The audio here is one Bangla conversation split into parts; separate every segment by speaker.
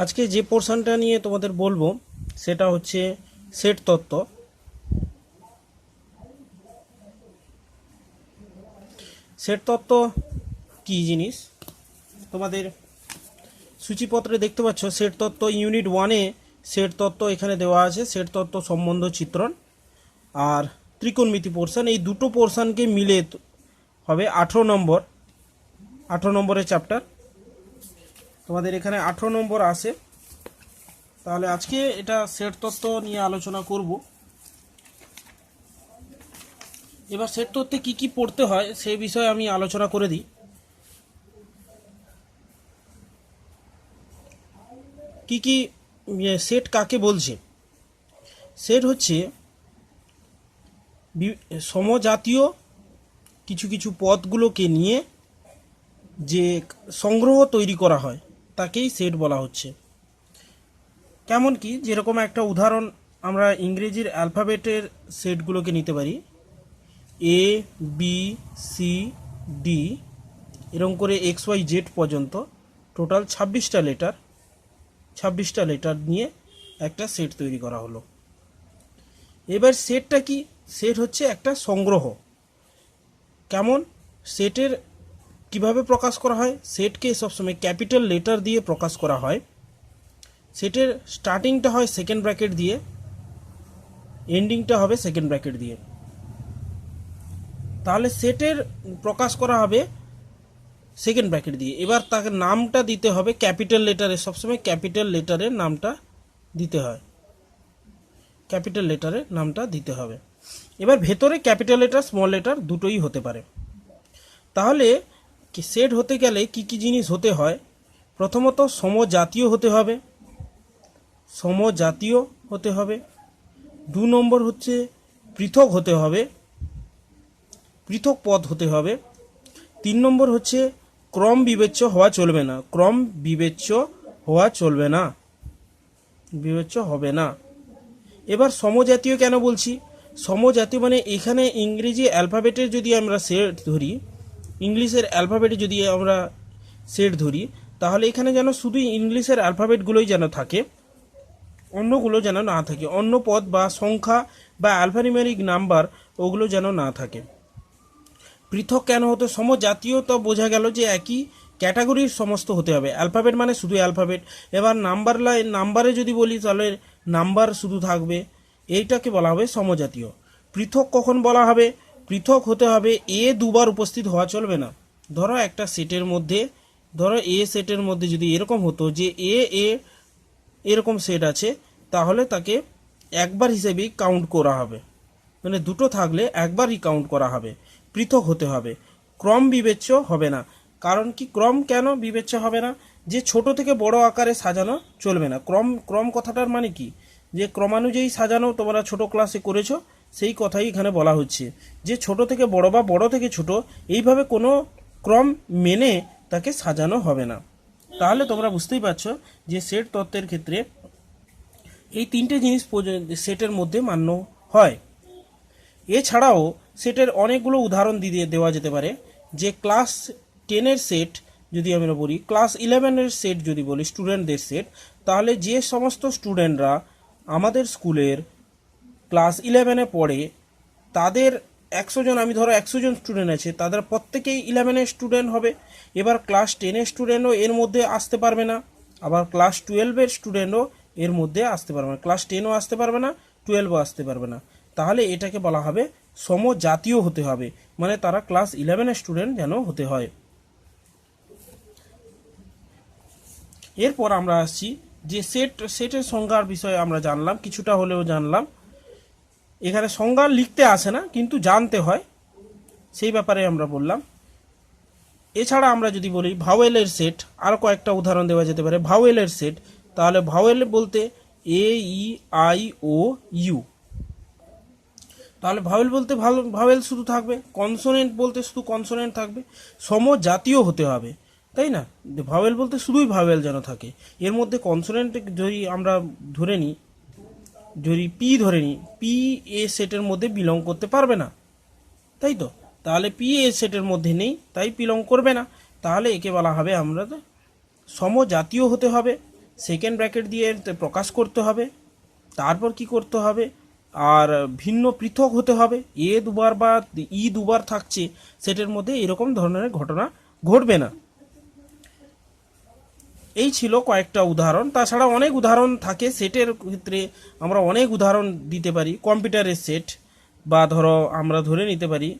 Speaker 1: আজকে যে পোর্শনটা নিয়ে তোমাদের বলবো সেটা হচ্ছে সেট তত্ত্ব। সেট তত্ত্ব কী জিনিস তোমাদের সূচিপত্রে দেখতে পাচ্ছ। সেট তত্ত্ব ইউনিট 1-এ সেট তত্ত্ব এখানে দেওয়া আছে। সেট তত্ত্ব সম্বন্ধ চিত্রণ আর ত্রিকোণমিতি পোর্শন, এই দুটো পোর্শনকে মিলে হবে 18 নম্বরের চ্যাপ্টার। তোমাদের এখানে 18 নম্বর আসে। তাহলে আজকে এটা সেট তত্ত্ব নিয়ে আলোচনা করব। এবার সেট তত্ত্বে কী কী পড়তে হয় সেই বিষয়ে আমি আলোচনা করে দিই। কি কি সেট কাকে বলছে? সেট হচ্ছে সমজাতীয় কিছু কিছু পদগুলোকে নিয়ে যে সংগ্রহ তৈরি করা হয় তাকেই সেট বলা হচ্ছে। কেমন কি, যেরকম একটা উদাহরণ আমরা ইংরেজির অ্যালফাবেটের সেটগুলোকে নিতে পারি, এ বি সি ডি এরকম করে XYZ পর্যন্ত টোটাল 26টা লেটার নিয়ে একটা সেট তৈরি করা হলো। এবার সেটটা কি? সেট হচ্ছে একটা সংগ্রহ। কেমন সেটের কিভাবে প্রকাশ করা হয়? সেটকে সবসময় ক্যাপিটাল লেটার দিয়ে প্রকাশ করা হয়। সেটের স্টার্টিংটা হয় সেকেন্ড ব্র্যাকেট দিয়ে, এন্ডিংটা হবে সেকেন্ড ব্র্যাকেট দিয়ে। তাহলে সেটের প্রকাশ করা হবে সেকেন্ড ব্র্যাকেট দিয়ে। এবার তাকে নামটা দিতে হবে ক্যাপিটাল লেটারে, সবসময় ক্যাপিটাল লেটারের নামটা দিতে হয়, ক্যাপিটাল লেটারের নামটা দিতে হবে। এবার ভেতরে ক্যাপিটাল লেটার স্মল লেটার দুটোই হতে পারে। তাহলে সেট হতে গেলে কি কি জিনিস হতে হয়? প্রথমত সমজাতীয় হতে হবে, সমজাতীয় হতে হবে। 2 নম্বর হচ্ছে পৃথক হতে হবে, পৃথক পদ হতে হবে। 3 নম্বর হচ্ছে ক্রম বিবেচ্য হওয়া চলবে না, ক্রম বিবেচ্য হওয়া চলবে না, বিবেচ্য হবে না। এবার সমজাতীয় কেন বলছি? সমজাতীয় মানে এখানে ইংরেজি অ্যালফাবেটের যদি আমরা সেট ধরি, ইংলিশের অ্যালফাবেটে যদি আমরা সেট ধরি, তাহলে এখানে যেন শুধু ইংলিশের অ্যালফাবেটগুলোই যেন থাকে, অন্যগুলো যেন না থাকে, অন্য পদ বা সংখ্যা বা অ্যালফানিউমেরিক নাম্বার ওগুলো যেন না থাকে। পৃথক কেন হতো? সমজাতীয় তো বোঝা গেল যে একই ক্যাটাগরির সমস্ত হতে হবে, অ্যালফাবেট মানে শুধু অ্যালফাবেট। এবার নাম্বারে যদি বলি তাহলে নাম্বার শুধু থাকবে, এইটাকে বলা হবে সমজাতীয়। পৃথক কখন বলা হবে? পৃথক হতে হবে এ দুবার উপস্থিত হওয়া চলবে না। ধরো একটা সেটের মধ্যে, ধরো এ সেটের মধ্যে যদি এরকম হতো যে এ এরকম সেট আছে, তাহলে তাকে একবার হিসেবেই কাউন্ট করা হবে, মানে দুটো থাকলে একবারই কাউন্ট করা হবে। পৃথক হতে হবে, ক্রম বিবেচ্য হবে না। কারণ কি ক্রম কেন বিবেচ্য হবে না? যে ছোট থেকে বড় আকারে সাজানো চলবে না। ক্রম কথাটার মানে কি? যে ক্রমানুযায়ী সাজানো তোমরা ছোট ক্লাসে করেছো, সেই কথাই এখানে বলা হচ্ছে যে ছোট থেকে বড় বা বড় থেকে ছোট এইভাবে কোনো ক্রম মেনে তাকে সাজানো হবে না। তাহলে তোমরা বুঝতেই পারছো যে সেট তত্ত্বের ক্ষেত্রে এই 3টে জিনিস সেটের মধ্যে মান্য হয়। এছাড়াও সেটের অনেকগুলো উদাহরণ দিয়ে দেওয়া যেতে পারে। যে ক্লাস 10-এর সেট যদি আমরা বলি, ক্লাস 11-এর সেট যদি বলি, স্টুডেন্টদের সেট, তাহলে যে সমস্ত স্টুডেন্টরা আমাদের স্কুলের ক্লাস 11-এ পড়ে, তাদের 100 জন, আমি ধরো 100 জন স্টুডেন্ট আছে, তাদের প্রত্যেকেই 11-এর স্টুডেন্ট হবে। এবার ক্লাস 10-এর স্টুডেন্টও এর মধ্যে আসতে পারবে না, আবার ক্লাস 12-এর স্টুডেন্টও এর মধ্যে আসতে পারবে না, ক্লাস 10ও আসতে পারবে না, 12ও আসতে পারবে না। তাহলে এটাকে বলা হবে সমজাতীয় হতে হবে, মানে তারা ক্লাস 11-এর স্টুডেন্ট যেন হতে হয়। এরপর আমরা আসছি যে সেটের সংজ্ঞার বিষয়ে আমরা জানলাম, কিছুটা হলেও জানলাম। এখানে সংজ্ঞা লিখতে আসে না, কিন্তু জানতে হয়, সেই ব্যাপারে আমরা বললাম। এছাড়া আমরা যদি বলি ভাওয়েলের সেট, আর কয়েকটা উদাহরণ দেওয়া যেতে পারে। ভাওয়েলের সেট, তাহলে ভাওয়েল বলতে AEIOU, তাহলে ভাওয়েল বলতে ভাওয়েল শুধু থাকবে, কনসোনেন্ট বলতে শুধু কনসোনেন্ট থাকবে। সমজাতীয় হতে হবে, তাই না? ভাওয়েল বলতে শুধুই ভাওয়েল যেন থাকে, এর মধ্যে কনসোনেন্ট যদি আমরা ধরে নিই, যদি পি ধরে নিই, পি এ সেটের মধ্যে বিলং করতে পারবে না, তাই তো? তাহলে পি এ সেটের মধ্যে নেই, তাই বিলং করবে না। তাহলে একে বলা হবে আমরা সমজাতীয় হতে হবে। সেকেন্ড ব্র্যাকেট দিয়ে প্রকাশ করতে হবে। তারপর কি করতে হবে, আর ভিন্ন পৃথক হতে হবে, এ দুবার বা ই দুবার থাকছে সেটের মধ্যে, এরকম ধরনের ঘটনা ঘটবে না। এই ছিল কয়েকটা উদাহরণ। তাছাড়া অনেক উদাহরণ থাকে সেটের ক্ষেত্রে, আমরা অনেক উদাহরণ দিতে পারি। কম্পিউটারের সেট, বা ধরো আমরা ধরে নিতে পারি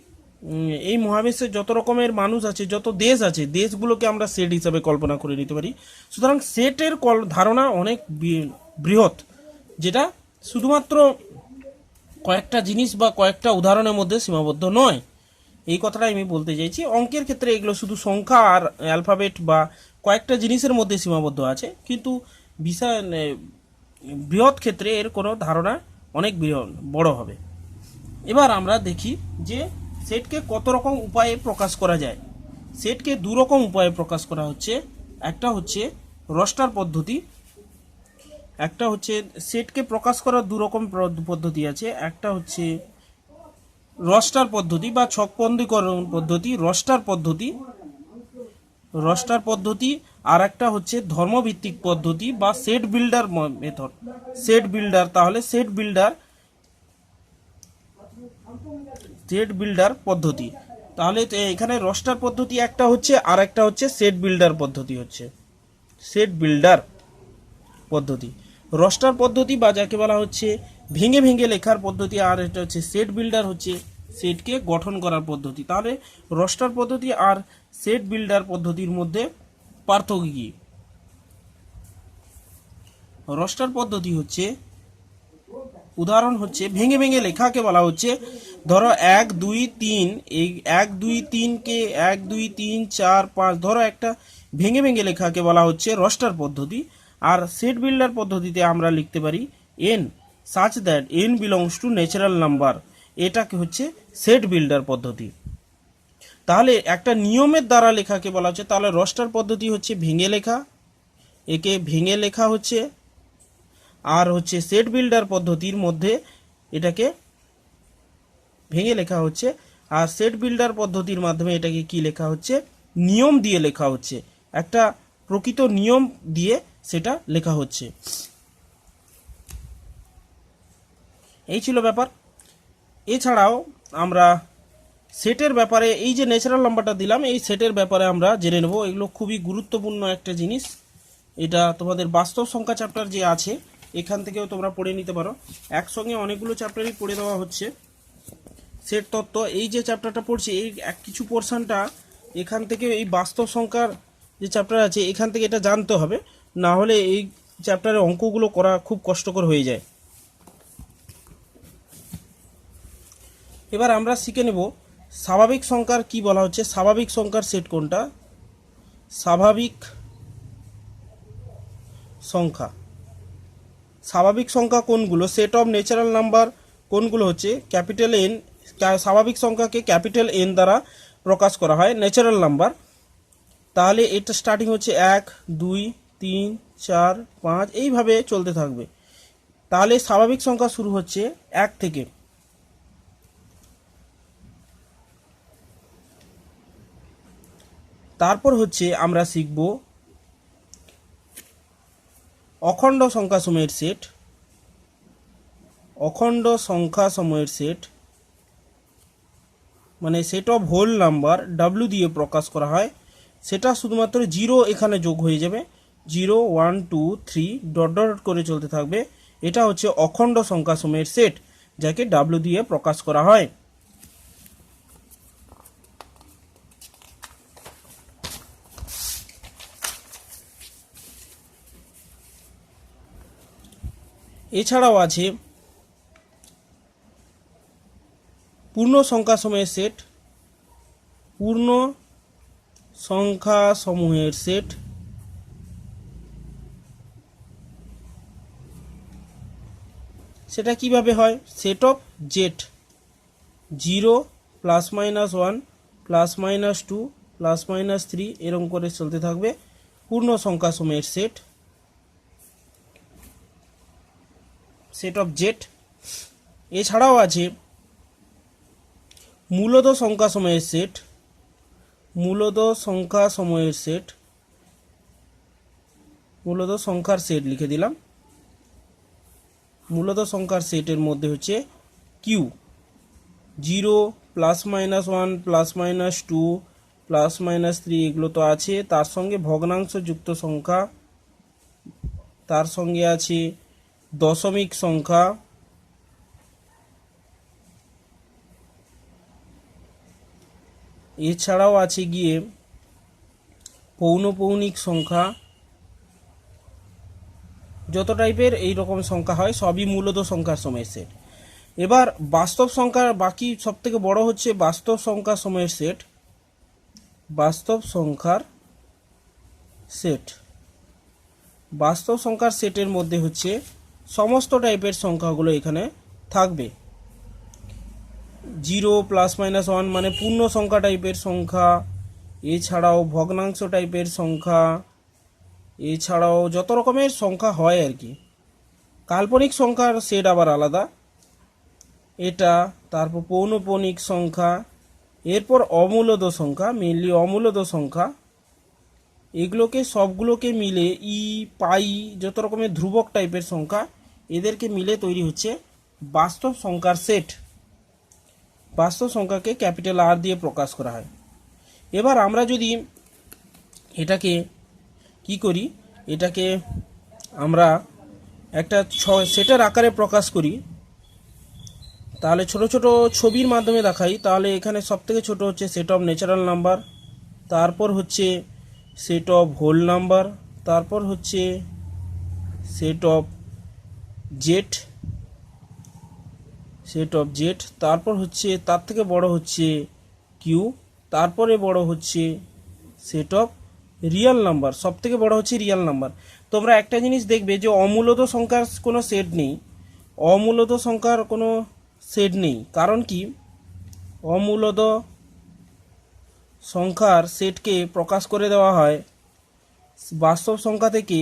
Speaker 1: এই মহাবিশ্বে যত রকমের মানুষ আছে, যত দেশ আছে, দেশগুলোকে আমরা সেট হিসাবে কল্পনা করে নিতে পারি। সুতরাং সেটের ধারণা অনেক বৃহৎ, যেটা শুধুমাত্র কয়েকটা জিনিস বা কয়েকটা উদাহরণের মধ্যে সীমাবদ্ধ নয়। এই কথাটা আমি বলতে চাইছি। অঙ্কের ক্ষেত্রে এগুলো শুধু সংখ্যা আর অ্যালফাবেট বা কয়েকটা জিনিসের মধ্যে সীমাবদ্ধ আছে, কিন্তু বিশাল বৃহৎ ক্ষেত্রে এর কোনো ধারণা অনেক বড় হবে। এবার আমরা দেখি যে সেটকে কত রকম উপায়ে প্রকাশ করা যায়। সেটকে দু রকম উপায়ে প্রকাশ করা হচ্ছে। একটা হচ্ছে রস্টার পদ্ধতি, একটা হচ্ছে সেটকে প্রকাশ করার দু রকম পদ্ধতি আছে। একটা হচ্ছে রস্টার পদ্ধতি বা ছকবন্দীকরণ পদ্ধতি, রস্টার পদ্ধতি, আর একটা হচ্ছে ধর্মভিত্তিক পদ্ধতি বা set builder method, set builder. তাহলে সেট বিল্ডার পদ্ধতি, তাহলে এখানে রস্টার পদ্ধতি একটা হচ্ছে, আর একটা হচ্ছে সেট বিল্ডার পদ্ধতি। হচ্ছে সেট বিল্ডার পদ্ধতি, রস্টার পদ্ধতি বা যাকে বলা হচ্ছে ভেঙে ভেঙে লেখার পদ্ধতি, আর এটা হচ্ছে সেট বিল্ডার, হচ্ছে সেটকে গঠন করার পদ্ধতি। তাহলে রস্টার পদ্ধতি আর সেট বিল্ডার পদ্ধতির মধ্যে পার্থক্য কি? রস্টার পদ্ধতি হচ্ছে, উদাহরণ হচ্ছে ভেঙে ভেঙে লেখাকে বলা হচ্ছে, ধরো 1 2 3, এই 1 2 3 কে 1 2 3 4 5, ধরো একটা ভেঙে ভেঙে লেখাকে বলা হচ্ছে রস্টার পদ্ধতি। আর সেট বিল্ডার পদ্ধতিতে আমরা লিখতে পারি n such that n belongs to natural number, এটাকে হচ্ছে সেট বিল্ডার পদ্ধতি। তাহলে একটা নিয়মের দ্বারা লেখাকে বলা হচ্ছে, তাহলে রস্টার পদ্ধতি হচ্ছে ভেঙে লেখা, একে ভেঙে লেখা হচ্ছে, আর হচ্ছে সেট বিল্ডার পদ্ধতির মধ্যে এটাকে ভেঙে লেখা হচ্ছে, আর সেট বিল্ডার পদ্ধতির মাধ্যমে এটাকে কি লেখা হচ্ছে, নিয়ম দিয়ে লেখা হচ্ছে, একটা প্রকৃত নিয়ম দিয়ে সেটা লেখা হচ্ছে। এই ছিল ব্যাপার। এছাড়াও আমরা সেটের ব্যাপারে, এই যে ন্যাচারাল নাম্বারটা দিলাম, এই সেটের ব্যাপারে আমরা জেনে নেব। এগুলো খুবই গুরুত্বপূর্ণ একটা জিনিস। এটা তোমাদের বাস্তব সংখ্যা চ্যাপ্টার যে আছে, এখান থেকেও তোমরা পড়ে নিতে পারো। একসঙ্গে অনেকগুলো চ্যাপ্টারই পড়ে দেওয়া হচ্ছে। সেট তত্ত্ব, এই যে চ্যাপ্টারটা পড়ছি, এই কিছু পোর্শনটা এখান থেকে, এই বাস্তব সংখ্যার যে চ্যাপ্টার আছে এখান থেকে এটা জানতে হবে, না হলে এই চ্যাপ্টারের অঙ্কগুলো করা খুব কষ্টকর হয়ে যায়। এবার আমরা শিখে নেব স্বাভাবিক সংখ্যার কি বলা হচ্ছে। স্বাভাবিক সংখ্যার সেট কোনটা? স্বাভাবিক সংখ্যা, স্বাভাবিক সংখ্যা কোনগুলো? সেট অফ ন্যাচারাল নাম্বার কোনগুলো? হচ্ছে ক্যাপিটাল এন। স্বাভাবিক সংখ্যাকে ক্যাপিটাল এন দ্বারা প্রকাশ করা হয়, ন্যাচারাল নাম্বার। তাহলে এটা স্টার্টিং হচ্ছে 1 2 3 4 5, এইভাবে চলতে থাকবে। তাহলে স্বাভাবিক সংখ্যা শুরু হচ্ছে 1 থেকে। তারপর হচ্ছে আমরা শিখব অখণ্ড সংখ্যা সমূহের সেট। অখণ্ড সংখ্যা সমূহের সেট মানে set of whole number W দিয়ে প্রকাশ করা হয়। সেটা শুধুমাত্র 0 এখানে যোগ হয়ে যাবে, 0 1 2 3 ডট ডট করে চলতে থাকবে। এটা হচ্ছে অখণ্ড সংখ্যা সমূহের সেট, যাকে ডাব্লিউ দিয়ে প্রকাশ করা হয়। এছাড়াও আছে পূর্ণ সংখ্যা সমূহের সেট। পূর্ণ সংখ্যা সমূহের সেট সেটা কিভাবে হয়? সেট অফ জেড, 0 +-1 +-2 +-3 এরকম করে চলতে থাকবে। পূর্ণ সংখ্যা সমূহের সেট, সেট অফ জেড। এছাড়াও আছে মূলদ সংখ্যা সমূহের সেট। মূলদ সংখ্যা সমূহের সেট মূলত সংখ্যার সেট লিখে দিলাম। মূলত সংখ্যার সেটের মধ্যে হচ্ছে কিউ 0 +-1 +-2 +-3 এগুলো তো আছে, তার সঙ্গে ভগ্নাংশ যুক্ত সংখ্যা, তার সঙ্গে আছে দশমিক সংখ্যা, এছাড়াও আছে গিয়ে পৌনঃপৌনিক সংখ্যা। যত টাইপের এই রকম সংখ্যা হয় সবই মূলত সংখ্যার সময়ের সেট। এবার বাস্তব সংখ্যার বাকি সবথেকে বড় হচ্ছে বাস্তব সংখ্যা সময়ের সেট। বাস্তব সংখ্যার সেট, বাস্তব সংখ্যার সেটের মধ্যে হচ্ছে সমস্ত টাইপের সংখ্যাগুলো এখানে থাকবে। 0 +-1 মানে পূর্ণ সংখ্যা টাইপের সংখ্যা, এছাড়াও ভগ্নাংশ টাইপের সংখ্যা, এছাড়াও যত রকমের সংখ্যা হয় আর কি। কাল্পনিক সংখ্যার সেট আবার আলাদা এটা, তারপর পৌনঃপৌনিক সংখ্যা, এরপর অমূলদ সংখ্যা, মেনলি অমূলদ সংখ্যা, এগুলোকে সবগুলোকে মিলে পাই যত রকমের ধ্রুবক টাইপের সংখ্যা এদেরকে মিলে তৈরি হচ্ছে বাস্তব সংখ্যার সেট। বাস্তব সংখ্যাকে ক্যাপিটাল আর দিয়ে প্রকাশ করা হয়। এবার আমরা যদি এটাকে কি করি, এটাকে আমরা একটা সেটের আকারে প্রকাশ করি, তাহলে ছোট ছোট ছবির মাধ্যমে দেখাই। তাহলে এখানে সবথেকে ছোট হচ্ছে সেট অফ ন্যাচারাল নাম্বার, তারপর হচ্ছে সেট অফ হোল নাম্বার, তারপর হচ্ছে সেট অফ জেড, তারপর হচ্ছে তার থেকে বড় হচ্ছে কিউ, তারপরে বড় হচ্ছে সেট অফ রিয়েল নাম্বার, সব থেকে বড় হচ্ছে রিয়েল নাম্বার। তোমরা একটা জিনিস দেখবে যে অমূলদ সংখ্যার কোনো সেট নেই, অমূলদ সংখ্যার কোনো সেট নেই। কারণ কি, অমূলদ সংখ্যার সেটকে প্রকাশ করে দেওয়া হয় বাস্তব সংখ্যা থেকে।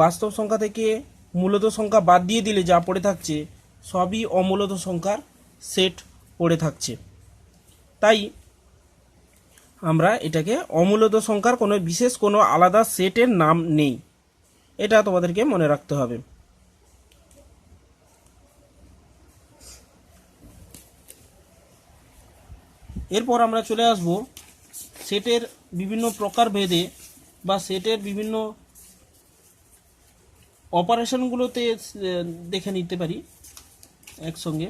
Speaker 1: বাস্তব সংখ্যা থেকে মূলদ সংখ্যা বাদ দিয়ে দিলে যা পড়ে থাকছে সবই অমূলদ সংখ্যার সেট পড়ে থাকছে। তাই আমরা এটাকে অমূলদ সংখ্যার কোনো বিশেষ কোনো আলাদা সেটের নাম নেই, এটা তোমাদেরকে মনে রাখতে হবে। এরপর আমরা চলে আসব সেটের বিভিন্ন প্রকার ভেদে বা সেটের বিভিন্ন অপারেশনগুলোতে দেখে নিতে পারি একসঙ্গে।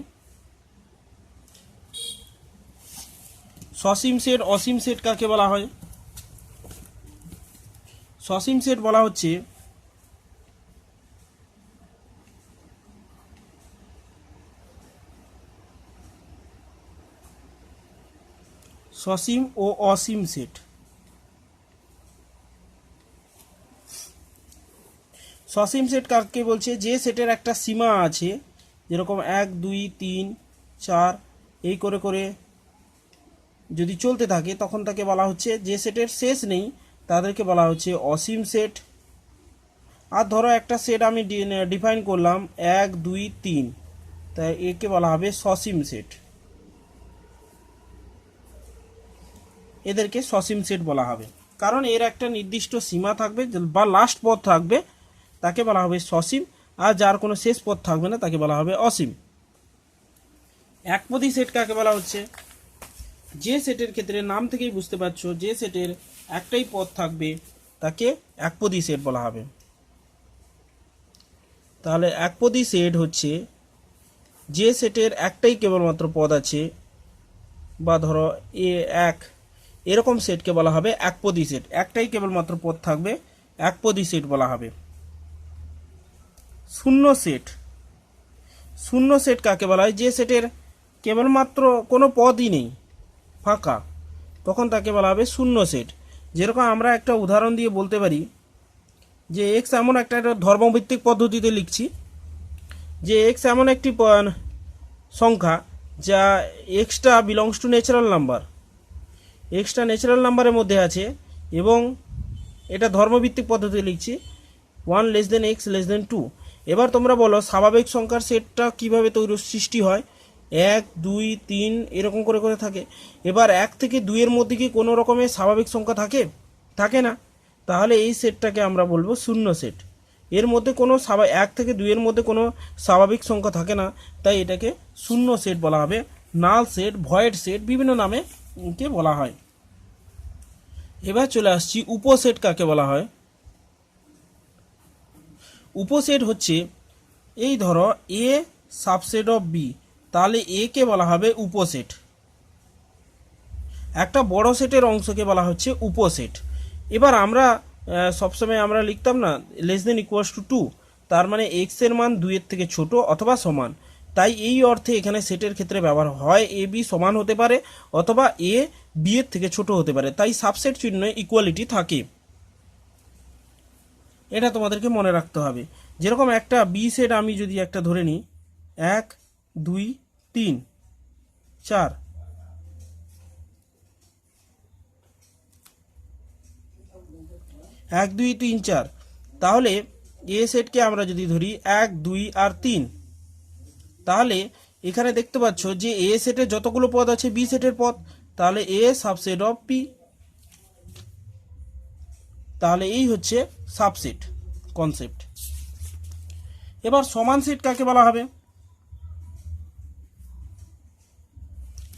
Speaker 1: সসীম সেট, অসীম সেট কাকে বলা হয়? সসীম সেট বলা হচ্ছে সসীম ও অসীম সেট। সসীম সেট কাকে বলছে? যে সেটের একটা সীমা আছে, যেরকম 1 2 3 4 এই করে করে যদি চলতে থাকে তখন তাকে বলা হচ্ছে, যে সেটের শেষ নেই তাদেরকে বলা হচ্ছে অসীম সেট। আর ধরো একটা সেট আমি ডিফাইন করলাম 1 2 3, তাই একে বলা হবে সসীম সেট। এদেরকে সসীম সেট বলা হবে, কারণ এর একটা নির্দিষ্ট সীমা থাকবে বা লাস্ট পদ থাকবে, তাকে বলা হবে সসীম। আর যার কোনো শেষ পদ থাকবে না তাকে বলা হবে অসীম। একপদী সেট কাকে বলা হচ্ছে? যে সেটের ক্ষেত্রে নাম থেকেই বুঝতে পারছো যে সেটের একটাই পদ থাকবে তাকে একপদী সেট বলা হবে। তাহলে একপদী সেট হচ্ছে যে সেটের একটাই কেবলমাত্র পদ আছে, বা ধরো এক এরকম সেটকে বলা হবে একপদী সেট। একটাই কেবলমাত্র পদ থাকবে, একপদী সেট বলা হবে। শূন্য সেট, শূন্য সেট কাকে বলা হয়? যে সেটের কেবলমাত্র কোনো পদই নেই, ফাঁকা, তখন তাকে বলা হবে শূন্য সেট। যেরকম আমরা একটা উদাহরণ দিয়ে বলতে পারি যে এক্স এমন একটা ধর্মভিত্তিক পদ্ধতিতে লিখছি যে এক্স এমন একটি সংখ্যা যা extra belongs to natural number, extra natural নাম্বারের মধ্যে আছে, এবং এটা ধর্মভিত্তিক পদ্ধতিতে লিখছি 1 x <2। এবার তোমরা বলো স্বাভাবিক সংখ্যার সেটটা কিভাবে সৃষ্টি হয়? 1 2 3 এরকম করে থাকে। এবার 1 থেকে 2 এর মধ্যে কি কোনো রকমের স্বাভাবিক সংখ্যা থাকে? থাকে না। তাহলে এই সেটটাকে আমরা বলবো শূন্য সেট। এর মধ্যে কোনো 1 থেকে 2 এর মধ্যে কোনো স্বাভাবিক সংখ্যা থাকে না, তাই এটাকে শূন্য সেট বলা হবে। নাল সেট, ভয়েড সেট বিভিন্ন নামে কে বলা হয়। এবার চলে আসছি উপসেট কাকে বলা হয়। উপসেট হচ্ছে, এই ধরো এ সাবসেট অফ বি, তাহলে এ কে বলা হবে উপসেট। একটা বড় সেটের অংশকে বলা হচ্ছে উপসেট। এবার আমরা সবসময় আমরা লিখতাম না লেস দেন ইকুয়ালস টু 2, তার মানে এক্স এর মান 2 এর থেকে ছোট অথবা সমান। তাই এই অর্থে এখানে সেটের ক্ষেত্রে ব্যবহার হয় এ বি সমান হতে পারে অথবা এ বি এর থেকে ছোট হতে পারে, তাই সাবসেট চিহ্নে ইকুয়ালিটি থাকে। এটা তোমাদেরকে মনে রাখতে হবে। যেরকম একটা বি সেট আমি যদি একটা ধরে নিই 1 2 3 4, 1 2 3 4, তাহলে এ সেটকে আমরা যদি ধরি 1 2 আর 3, তাহলে এখানে দেখতে পাচ্ছ যে এ সেটের যতগুলো পদ আছে বি সেটের পদ, তাহলে এ সাবসেট অফ পি। তাহলে এই হচ্ছে সাবসেট কনসেপ্ট। এবার সমান সেট কাকে বলা হবে।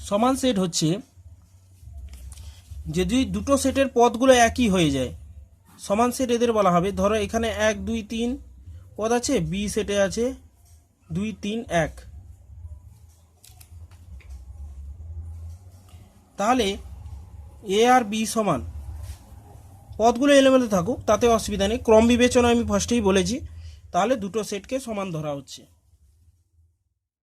Speaker 1: সমান সেট হচ্ছে যদি দুটো সেটের পদগুলো একই হয়ে যায়, সমান সেট এদের বলা হবে। ধরো এখানে 1 2 3 পদ আছে, বি সেটে আছে 2 3 1, তাহলে এ আর বি সমান। পদগুলো এলোমেলো থাকুক তাতে অসুবিধা নেই, ক্রম বিবেচনা আমি ফার্স্টেই বলেছি, তাহলে দুটো সেটকে সমান ধরা হচ্ছে।